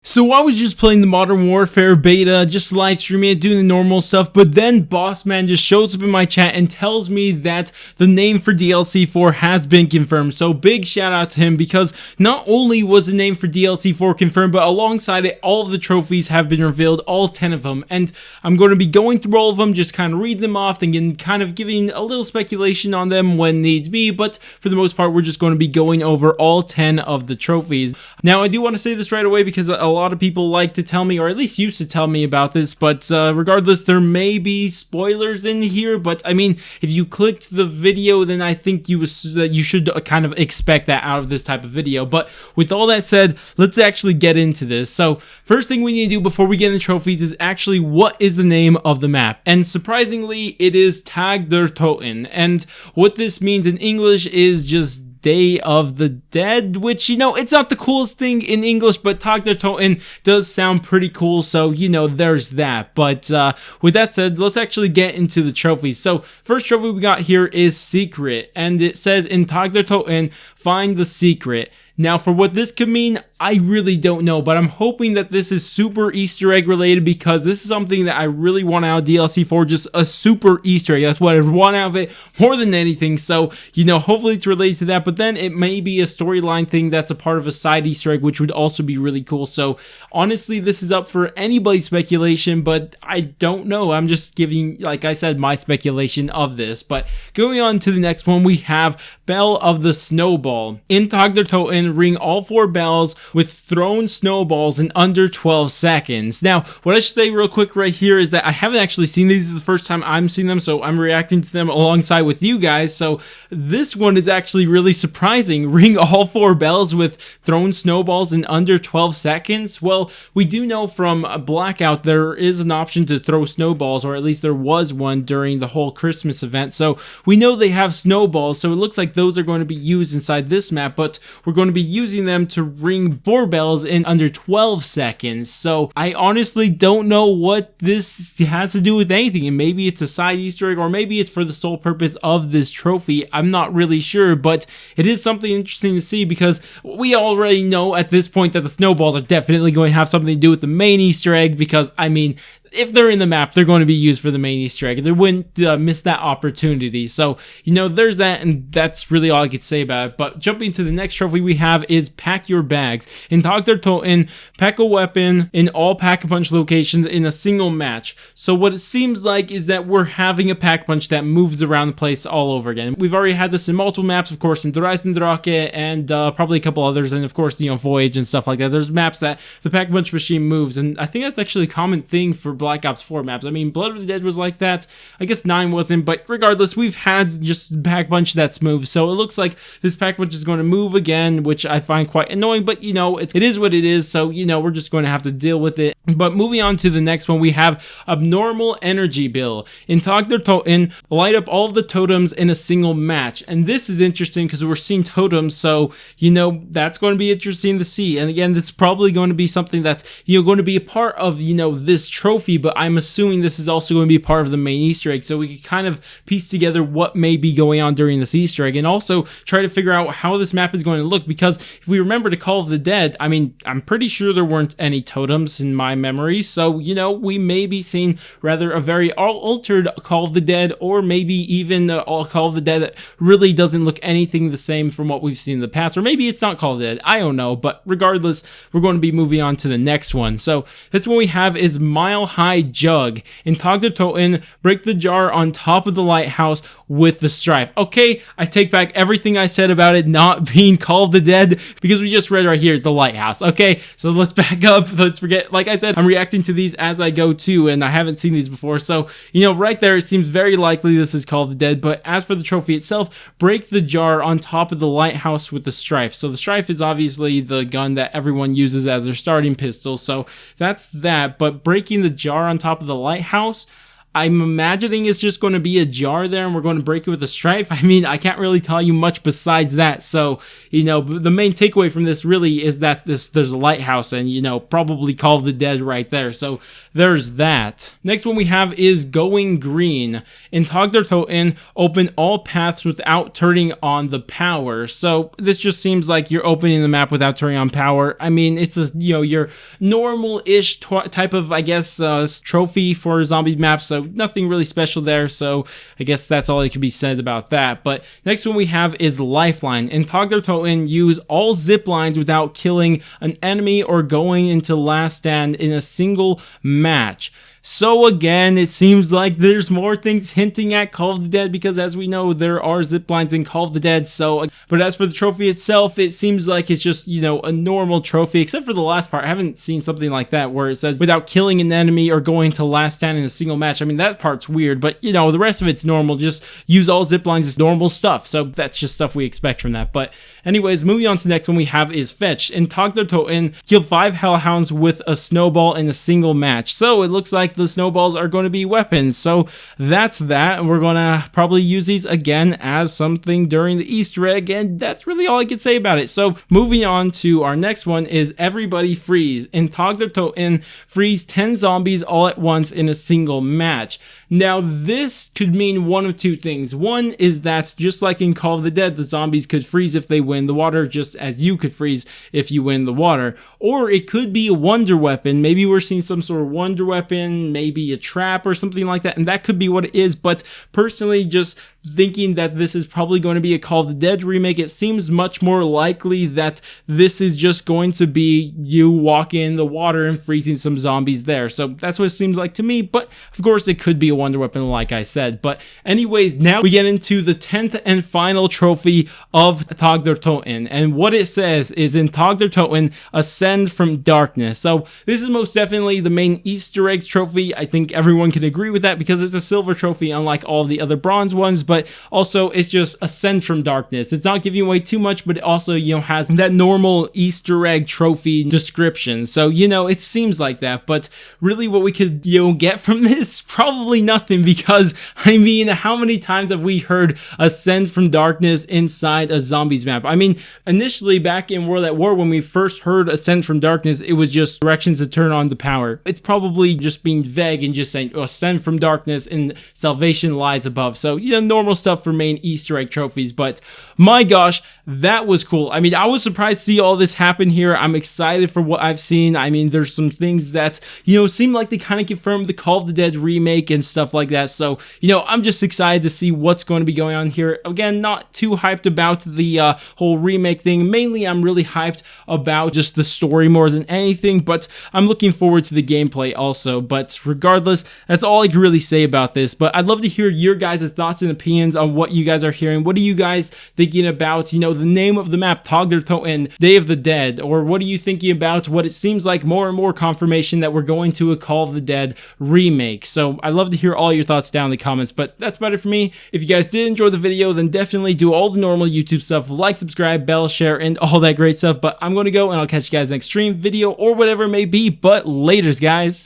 So I was just playing the Modern Warfare beta, just live streaming it, doing the normal stuff, but then Bossman just shows up in my chat and tells me that the name for DLC 4 has been confirmed. So big shout out to him, because not only was the name for DLC 4 confirmed, but alongside it, all of the trophies have been revealed, all 10 of them. And I'm going to be going through all of them, just kind of reading them off and kind of giving a little speculation on them when needs be, but for the most part, we're just going to be going over all 10 of the trophies. Now, I do want to say this right away, because a lot of people like to tell me, or at least used to tell me about this, but regardless, there may be spoilers in here, but I mean, if you clicked the video, then I think you should kind of expect that out of this type of video. But with all that said, let's actually get into this. So first thing we need to do before we get into trophies is actually, what is the name of the map? And surprisingly, it is Toten, and what this means in English is just Day of the Dead, which, you know, it's not the coolest thing in English, but Toten does sound pretty cool, so, you know, there's that. But with that said, let's actually get into the trophies. So first trophy we got here is Secret, and it says in Toten, find the secret. Now, for what this could mean, I really don't know, but I'm hoping that this is super Easter egg related, because this is something that I really want out of DLC 4, just a super Easter egg. That's what I want out of it more than anything. So, you know, hopefully it's related to that, but then it may be a storyline thing that's a part of a side Easter egg, which would also be really cool. So honestly, this is up for anybody's speculation, but I don't know. I'm just giving, like I said, my speculation of this. But going on to the next one, we have Bell of the Snowball. In Toten, ring all 4 bells with thrown snowballs in under 12 seconds. Now, what I should say real quick right here is that I haven't actually seen these. This is the first time I'm seeing them, so I'm reacting to them alongside with you guys. So this one is actually really surprising. Ring all 4 bells with thrown snowballs in under 12 seconds. Well, we do know from Blackout there is an option to throw snowballs, or at least there was one during the whole Christmas event. So we know they have snowballs, so it looks like those are going to be used inside this map, but we're going to be using them to ring 4 bells in under 12 seconds. So I honestly don't know what this has to do with anything, and maybe it's a side Easter egg, or maybe it's for the sole purpose of this trophy. I'm not really sure, but it is something interesting to see, because we already know at this point that the snowballs are definitely going to have something to do with the main Easter egg, because I mean, if they're in the map, they're going to be used for the main Easter egg. They wouldn't miss that opportunity. So, you know, there's that, and that's really all I could say about it. But jumping to the next trophy we have is Pack Your Bags. In Toten, pack a weapon in all Pack-a-Punch locations in a single match. So what it seems like is that we're having a Pack-a-Punch that moves around the place all over again. We've already had this in multiple maps, of course, in Drake and probably a couple others, and of course, you know, Voyage and stuff like that. There's maps that the Pack-a-Punch machine moves, and I think that's actually a common thing for Black Ops 4 maps. I mean, Blood of the Dead was like that. I guess 9 wasn't, but regardless, we've had just Pack-a-Punch that's moved. So it looks like this Pack-a-Punch is going to move again, which I find quite annoying, but you know, it is what it is. So, you know, we're just going to have to deal with it. But moving on to the next one, we have Abnormal Energy Bill. In Toten, light up all of the totems in a single match. And this is interesting because we're seeing totems, so, you know, that's going to be interesting to see. And again, this is probably going to be something that's, you know, going to be a part of, you know, this trophy, but I'm assuming this is also going to be part of the main Easter egg, so we can kind of piece together what may be going on during this Easter egg, and also try to figure out how this map is going to look, because if we remember to Call of the Dead, I mean, I'm pretty sure there weren't any totems in my memory, so, you know, we may be seeing rather a very altered Call of the Dead, or maybe even a Call of the Dead that really doesn't look anything the same from what we've seen in the past, or maybe it's not Call of the Dead, I don't know, but regardless, we're going to be moving on to the next one. So this one we have is Mile High Jug. In Toten, break the jar on top of the lighthouse with the stripe. Okay, I take back everything I said about it not being Call of the Dead, because we just read right here, the lighthouse. Okay, so let's back up. Let's forget, like I said, I'm reacting to these as I go too, and I haven't seen these before. So, you know, right there, it seems very likely this is Call of the Dead. But as for the trophy itself, break the jar on top of the lighthouse with the strife. So the strife is obviously the gun that everyone uses as their starting pistol. So that's that. But breaking the jar on top of the lighthouse, I'm imagining it's just going to be a jar there and we're going to break it with a stripe. I mean, I can't really tell you much besides that. So, you know, the main takeaway from this really is that there's a lighthouse and, you know, probably Call of the Dead right there. So there's that. Next one we have is Going Green. In Toten, open all paths without turning on the power. So this just seems like you're opening the map without turning on power. I mean, it's a, you know, your normal-ish type of, I guess, trophy for zombie maps. So nothing really special there, so I guess that's all that could be said about that. But next one we have is Lifeline. In Toten, use all zip lines without killing an enemy or going into last stand in a single match. So again, it seems like there's more things hinting at Call of the Dead because as we know, there are zip lines in Call of the Dead. So, but as for the trophy itself, it seems like it's just, you know, a normal trophy, except for the last part. I haven't seen something like that where it says without killing an enemy or going to last stand in a single match. I mean, that part's weird, but you know, the rest of it's normal. Just use all zip lines as normal stuff. So that's just stuff we expect from that. But anyways, moving on to the next one we have is Fetch. In Toten, kill 5 hellhounds with a snowball in a single match. So it looks like the snowballs are going to be weapons. So that's that. We're going to probably use these again as something during the Easter egg, and that's really all I can say about it. So moving on to our next one is Everybody Freeze. In Toten, freeze 10 zombies all at once in a single match. Now this could mean one of two things. One is that just like in Call of the Dead, the zombies could freeze if they win the water, just as you could freeze if you win the water. Or it could be a wonder weapon. Maybe we're seeing some sort of wonder weapon, maybe a trap or something like that, and that could be what it is. But personally, just thinking that this is probably going to be a Call of the Dead remake, it seems much more likely that this is just going to be you walking in the water and freezing some zombies there. So that's what it seems like to me, but of course it could be a wonder weapon like I said. But anyways, now we get into the 10th and final trophy of Toten, and what it says is in Toten, Ascend from Darkness. So this is most definitely the main Easter eggs trophy. I think everyone can agree with that because it's a silver trophy unlike all the other bronze ones, but also it's just Ascend from Darkness. It's not giving away too much, but it also, you know, has that normal Easter egg trophy description. So, you know, it seems like that, but really what we could, you know, get from this, probably nothing, because I mean, how many times have we heard Ascend from Darkness inside a zombies map? I mean, initially back in World at War, when we first heard Ascend from Darkness, it was just directions to turn on the power. It's probably just being vague and just saying Ascend from Darkness and salvation lies above. So, you know, normal stuff for main Easter egg trophies, but my gosh, that was cool. I mean, I was surprised to see all this happen here. I'm excited for what I've seen. I mean, there's some things that, you know, seem like they kind of confirmed the Call of the Dead remake and stuff like that. So, you know, I'm just excited to see what's going to be going on here. Again, not too hyped about the whole remake thing. Mainly, I'm really hyped about just the story more than anything, but I'm looking forward to the gameplay also. But regardless, that's all I can really say about this. But I'd love to hear your guys' thoughts and opinions on what you guys are hearing. What are you guys thinking about, you know, the name of the map, Toten, Day of the Dead? Or what are you thinking about what it seems like more and more confirmation that we're going to a Call of the Dead remake? So I'd love to hear all your thoughts down in the comments, but that's about it for me. If you guys did enjoy the video, then definitely do all the normal YouTube stuff, like, subscribe, bell, share, and all that great stuff. But I'm going to go and I'll catch you guys next stream, video, or whatever it may be. But laters, guys.